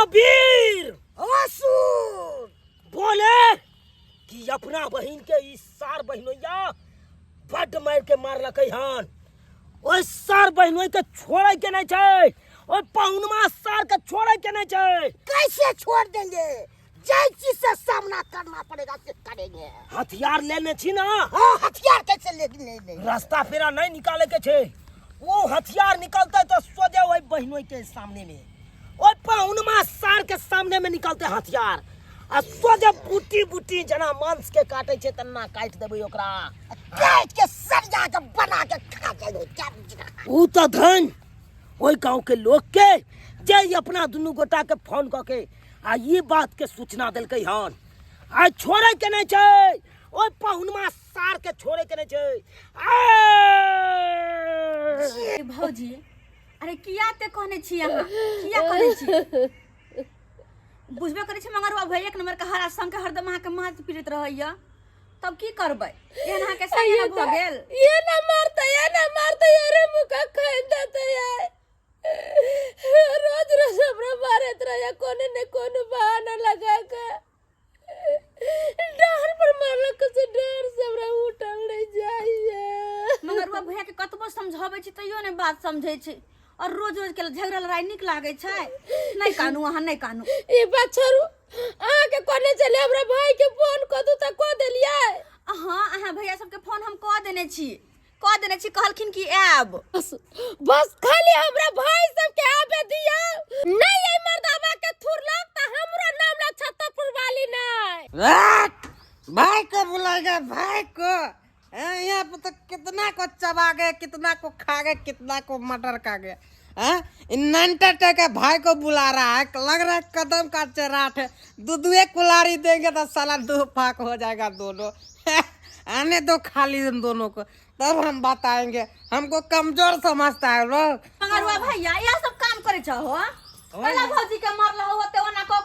वीर असुर बोले कि अपना बहन के इस सार बहनोइया बड मार के मारलक हन। ओइ सार बहनोई के छोड़े के नहीं छै, ओइ पहुनमा सार के छोड़े के नहीं छै। कैसे छोड़ देंगे? जय चीज से सामना करना पड़ेगा से करेंगे। हथियार लेने छी ना। हाँ, हथियार कैसे ले रास्ता फेरा नहीं निकाले के छे। वो हथियार निकलते तो सोजे वही बहनोई के सामने में, ओइ पहुनमा सार के सामने में निकलते हथियार आ सोजे बूटी बूटी जना मांस के काटे छे तना काट देबे ओकरा, काट के सरिया के बना के खा जाएंगे। ऊ तो धन ओइ गांव के लोग के जे अपना दुनू गोटा के फोन क के आ ये बात के सूचना देलकै हन। आ छोड़े के नहीं छै, ओइ पहुनमा सार के छोड़े के नहीं छै। भौजी अरे किया ते कहने छी अहाँ, किया कहने छी? बुझबे करे छी मगर भाई एक नंबर के हरा संग के हरदम अहाँ के माथ पीड़ित रहैया, तब की करबै? एहन अहाँ के सही भ गेल। ये ना मारता रे मुका खैंदा त यार रोज रोज हमरा मारत रहा कोने ने कोनो बहाना लगा के डर पर मारलक से डर से हमरा उठल नहीं जाइए। मगर वो भैया के कतबो समझाबै छी तइयो ने बात समझै छी, और रोज रोज के झगड़ा लड़ाई निक लागे छै। नहीं कानू अहाँ नहीं कानू ई बात छोड़ू, अहाँ के कोने चले हमरा भाई के फोन क दू त क देलियै। हाँ अहाँ भैया सबके फोन हम कह देने छी, कहलखिन कि आब बस खाली हमरा भाई सब के आबे दिया। नहीं ये मर्दावा के थुरलक त हमरा नाम ला छतरपुर वाली नहीं। भाई को बुलाएगा, भाई को। यहाँ पे तो कितना को चबा गए, कितना को खा गए, कितना को मटर खा गए। नंटे के भाई को बुला रहा है, लग रहा है कदम का चराट है। दूधे कुलारी देंगे तो साला दो फाक हो जाएगा दोनों। आने दो खाली उन दोनों को, तब हम बताएंगे। हमको कमजोर समझता है लोग। मगर वो भैया यह सब काम करे चाहो पहला भौजी के मारला होते ओना को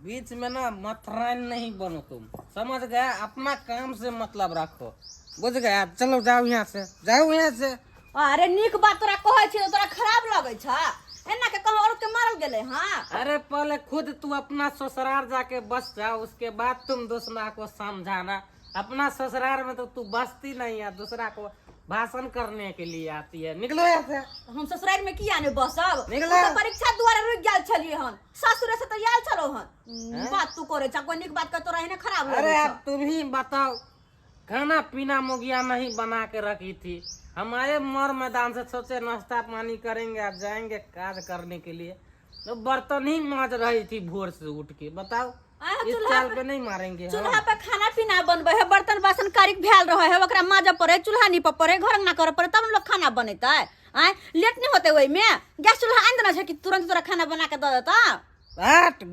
बीच में ना मथरान नहीं बनो तुम, समझ गया? अपना काम से मतलब रखो, बुझ गया? चलो जाओ यहाँ से, जाओ यहाँ से। अरे निक बात तोरा कहै छी तोरा खराब लगे छ? एना के कहूं औरत के मारल गेले। हां अरे पहले खुद तू अपना ससुराल जाके बस जा, उसके बाद तुम दूसरा को समझाना। अपना ससुराल में तो तू बसती नहीं है, दूसरा को भाषण करने के लिए आती है। निकलो यहाँ से। हम ससुराल में किया ने बसब? निकलो। तो परीक्षा द्वारा रुक गेल छलिए हन, ससुर से तो याल चलो हन। बात तू करे छ कोई निक बात का तोरा ही खराब लगे। अरे अब तुम ही बताओ, खाना पीना मुगिया नहीं बना के रखी थी। हमारे मोर मैदान से सोचे नाश्ता पानी करेंगे, अब जाएंगे काज करने के लिए, तो बर्तन ही मांज रही थी भोर से उठ के। बताओ इस चाल पे नहीं मारेंगे। चूल्हा पे खाना पीना बनबे है, बर्तन बासन कारिक भेल रहे है, ओकरा मांजे पड़े, चूल्हा नीप पड़े, घर अंगना करे पड़े, तब लोग खाना बनेता है। लेट नहीं होते वही में गैस चूल्हा आन देना है कि तुरंत तोरा खाना बना के दे देता।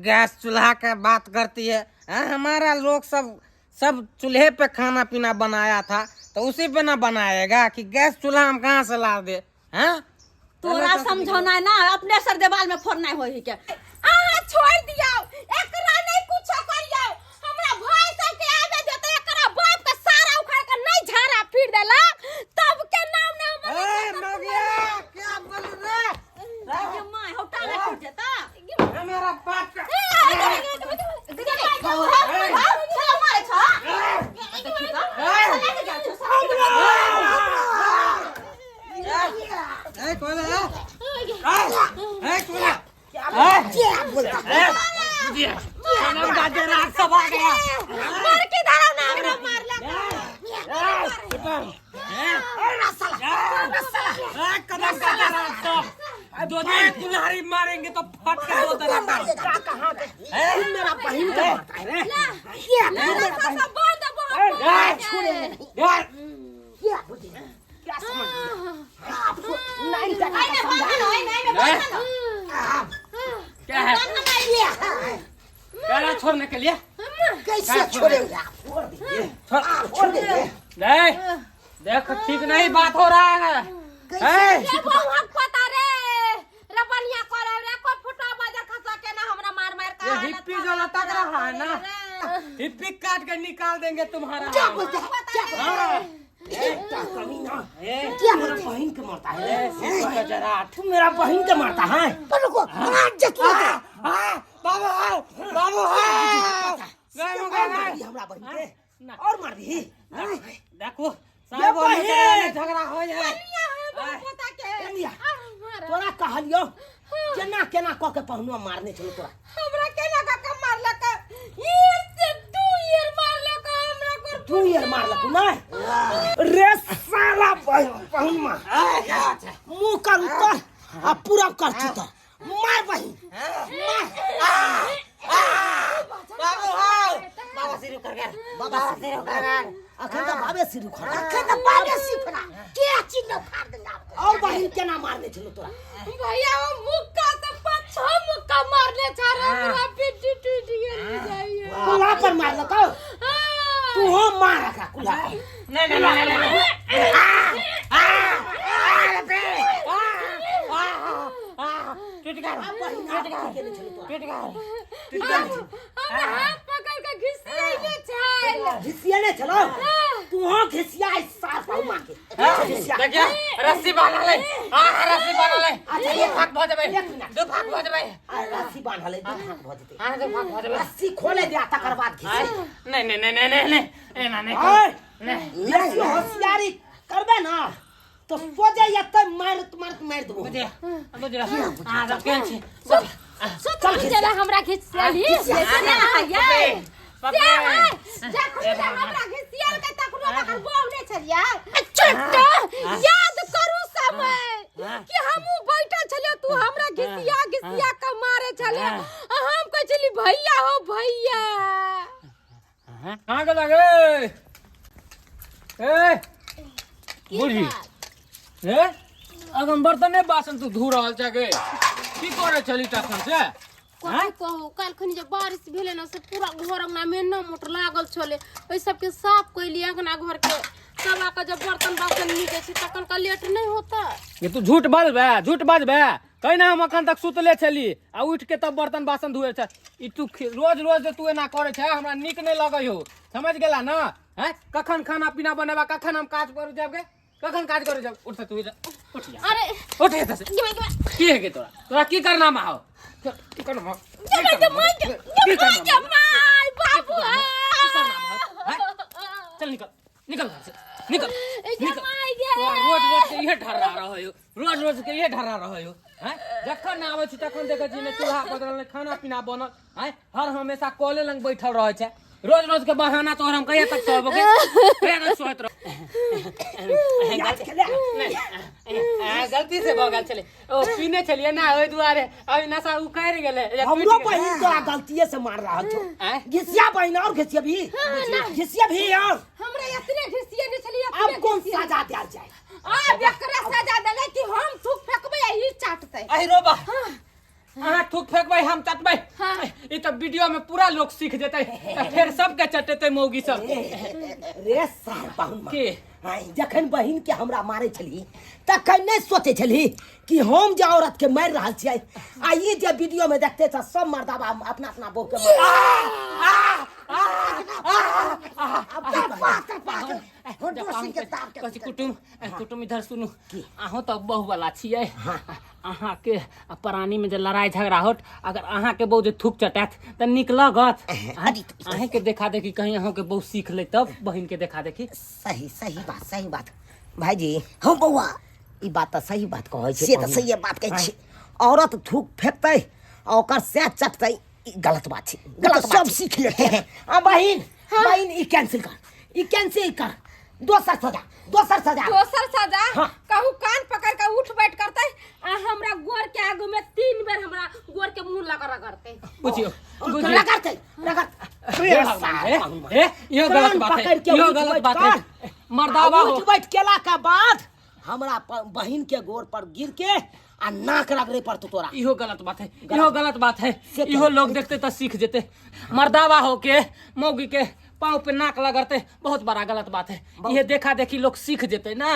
गैस चूल्हा का बात करती है। हमारा लोग सब चूल्हे पे खाना पीना बनाया था, तो उसी पे ना बनाएगा कि गैस चूल्हा हम कहाँ से ला दे? तोरा समझौना ना अपने सर देवाल में फोड़ना होई के। छोड़ दिया, एकरा नहीं कुछ करियो। हमरा भाई सब के आवे देते, एकरा बाप का सारा उखाड़ के नहीं झाड़ा फिर देला, तब के नाम ने हम मगिया क्या बोल रे? ये मां हटा ना टूट जाता मेरा बाप का चलो मारे छ देखी दो दिन कुल्हाड़ी मारेंगे तो फट के दो तरह मेरा बहन का मारता है रे। क्या समझ नहीं क्या है? क्या छोड़ने के लिए? कैसे छोड़ेगा? छोड़ दे। नहीं देख, ठीक नहीं बात हो रहा है। ये बहुत पता रे रबनिया करे रे को फुटा बाजार खसा के ना हमरा मार मार का। ये हिप्पी जो लटक रहा है ना, हिप्पी काट के निकाल देंगे तुम्हारा। क्या बोलते हैं? क्या मेरा बहन के मारता है? मेरा बहन के मारता है। हमरा बहन के ना। और मार दी देखो ये साहब बहन झगड़ा हो जाए पता के एलिया तोरा कहलियो केना केना क के पहुनुआ मारने चलो तोरा हमरा केना का मारलक ईर से 2 ईयर मारलक हमरा को तू यार मारलक ना रे साला पहुनुआ मुंह कर उतर आ पूरा कर चुतर मार बहन बाबू आओ बाबा सिर कर गया बाबा सिर उखाड़ अखन तो बाबे सिर उखाड़ अखन तो बाबे सिर उखाड़ के चीज न उखाड़ देंगे और बहन केना मारने चलो तोरा भैया वो मुक्का से 5-6 मुक्का मारने चाह रहा पूरा पेट टूट गया कुल्हा पर मार लगा तू हो मार का कुल्हा हमरा हाथ पकड़ के घिसियाइने चाहे घिसिया ने चलो तू हो घिसिया इस सास बहु मार के घिसिया देखिए रस्सी बांध ले रस्सी बांध ले अच्छा दो भाग भो देबे एक मिनट। दो भाग भो देबे रस्सी बांध ले दो भाग भ जते हां दो भाग भो देबे रस्सी खोले दे तकर बाद घिसिया नहीं नहीं नहीं नहीं नहीं ए ना नहीं ओए नहीं बेसी होशियारी करबे ना तो सोजे यते मार दबो बुझे हां सब केन छी चल चला हमरा घिसियाली ना ये जा खुदा हमरा घिसियाल के तकरो तकर बोलने छलिया चट्टा याद करू समय कि हमहु बैठल छलियो तू हमरा घिसिया के मारे छले हम कह छली भैया हो भैया कहां के लगे ए बुढ़ी ए अगम बर्तन बासन तू धू रहल छके की करे चली तखन से कथी कहू काल खनी जब बारिश भेले ना से पूरा घर अंगना में न मोटर लागल छले ओइ सब के साफ कइली अंगना घर के सब आके जब बर्तन बासन नीचे से तखन का लेट नहीं होता ये तू झूठ बाजबे कहीं ना हम अखन तक सुतले छली आ उठ के तब बर्तन बासन धुए छ ई तू रोज जे तू एना करे छ हमरा नीक नहीं लगे हो समझ गेला ना हैं कखन खाना पीना बनेबा कखन हम काज करू जाबे कखन काज करू जाब उठ तू उठ जा अरे उठ एत से की है के तोरा की करना मा हो की करना मा माय बाबू चल निकल निकल घर से निकल जमाई गे रोज के ये ढर्रा रहो रोज के ये ढर्रा रहो हैं जखन ना आवे छी तखन देखे छी ने चूल्हा बदलल ने खाना पीना बनल हैं हर हमेशा कॉले लंग बैठल रहे छै रोज के बहाना तोहर हम कहिया तक सोबोगे कहिया तक सोत गलती से भगल चले ओ पीने चलिए ना ओइ दुआरे अभी नशा उकर गेले हमरो बहन तोरा गलतीए से मार रहा छो घिसिया बहन और घिसिया भी और हमरा इतने घिसिए नहीं छलिए अब कौन सजा दिया जाए अब एकरा सजा देले कि हम थूक फेकबे आ ई चाटतै आई रोबा अहाँ थूक फेंकबै हम चटबै ई तो वीडियो में पूरा लोग सीख जेतै फिर सबके चटेतै मौगी सब रे सार पाहुन के जखन बहिन के हमरा मारे छली तखन नहीं सोचे छली कि हम जे औरत के मार रहल छियै आ ई जे वीडियो में देखते छ सब मर्दाबा अपना अपना बहू के कुटुम इधर सुनू अहाँ तो बहु वाला छियै अहाँ के प्राणी में जे लड़ाई झगड़ा होत अगर अहाँ के बहु जे थूक चटात त नीक लागत अहाँ के देखा देखी कहीं अहाँ के बहु सीख ले तब बहिन के देखा देखी सही बात भाईजी हम बउआ ई बात त सही बात कहै छै से त सही बात कहै छै औरत थूक फेंकतै आ ओकर से चटतै ई गलत बात छै गलत सब सीख लेते हैं आ बहिन ई कैंसिल कर दोसर सजा कहू कान पकड़ के उठ बैठ करते आ हमरा गोर के आगू में 3 बेर हमरा गोर के मुंह लगा करते बुझियो रगड़ते यो गलत बात है मर्दावा हो उठ बैठ केला के बाद हमरा बहिन के गोर पर गिर के आ नाक रगड़े पर तोरा इहो गलत बात है इहो लोग देखते त सीख जेते मर्दावा हो के मौगी के पाँव पे नाक लगते बहुत बड़ा गलत बात है ये देखा देखी लोग सीख जेते ना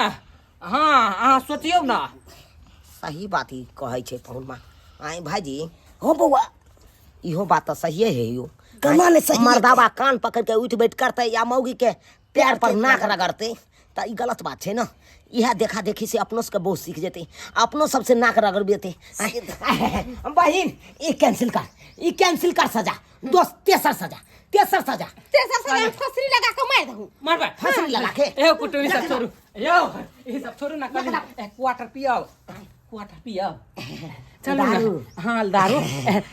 हाँ अहाँ सोचियो ना सही बात ही कहै छै पहुनमा आई भाईजी हो बउआ इहो बात त सही है यो कमाल सही मर्दावा कान पकड़ के उठ बैठ करते या मौगी के पैर पर नाक रगड़ते त ई गलत बात छै ना यह देखा देखी से अपनों से बहुत सीख जेते अपनों सबसे नाक रगड़ देते बहिन ई कैंसिल कर सजा तेसर सजा तेसर सजा तेसर से हम फसरी लगा के मार दहूं मार बे फसरी लगा के ए कुटु ई सब छोड़ू यो ई सब छोड़ू ना कर एक क्वार्टर पियो चलो दारू। हां दारू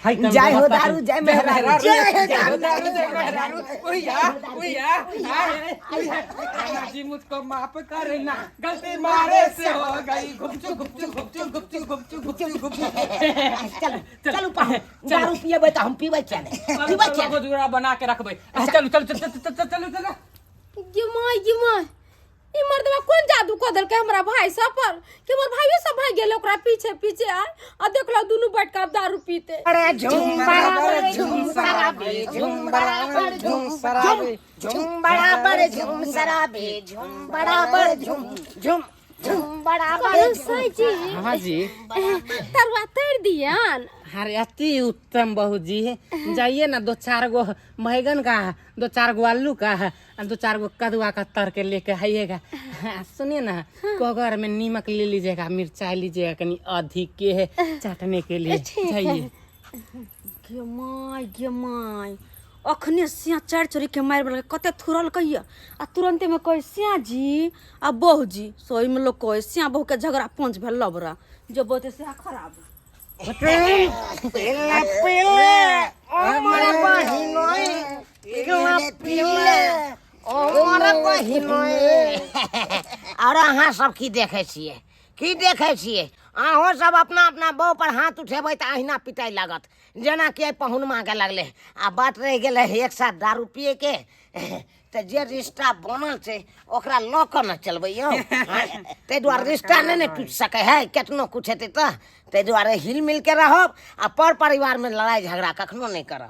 हाय जय हो दारू जय मेहरारू जय हो दारू जय मेहरारू ओया जी मुझको माफ करे ना गलती मारे से हो गई गुपचुप चल चल पाहु दारू पिएबै त हम पीबै क्या नहीं पीबै क्या चलो जुड़ा बना के रखबै चलो ये माय ई मर्दवा कौन जादू क देल के हमरा भाई सब पर कि मोर भाइयो सब भाग गेल ओकरा पीछे पीछे आ देखला दुनु बैठ के दारू पीते अरे झूम बराबर झूम शराबी झूम बराबर झूम शराबी झूम बराबर झूम शराबी झूम बराबर झूम झूम झूम बराबर सही जी हां जी तरवा तर दियन अरे अति उत्तम बहू जी जाइए ना 2-4 गो बैगन का 2-4 गो आलू का 2-4 गो कदुआ का तर के लेके आइएगा सुनिए ना कोगर में नीमक ले लीजिएगा मिर्चाई लीजिएगा कहीं अधिक के है चाटने के लिए जाइए गे माय अखने सिया चार चोरी के मार बल कते थुरल कहिया आ तुरंते में कहे सिया जी आ बहू जी सोई में लोग कहे सिया बहू के झगड़ा पंच भेल लबरा जो बोते से खराब पीले ओमरे बहिनोई पीले ओमरे बहिनोई और अहाँ सब की देखे छियै अहों सब अपना अपना बहू पर हाथ उठेबै त अहिना पिटाई लागत जेना कि पहुनमा के लगले आ बात रह गेलै एक साथ दारू पिए के त जे रिश्ता बनल छै ओकरा ल क न चलबै यौ तै दुआरे रिश्ता नहीं टूट सके है केतनो कुछ हेतै त तै दुआरे हिल मिल के रहब आ पर परिवार में लड़ाई झगड़ा कखनो नहीं करब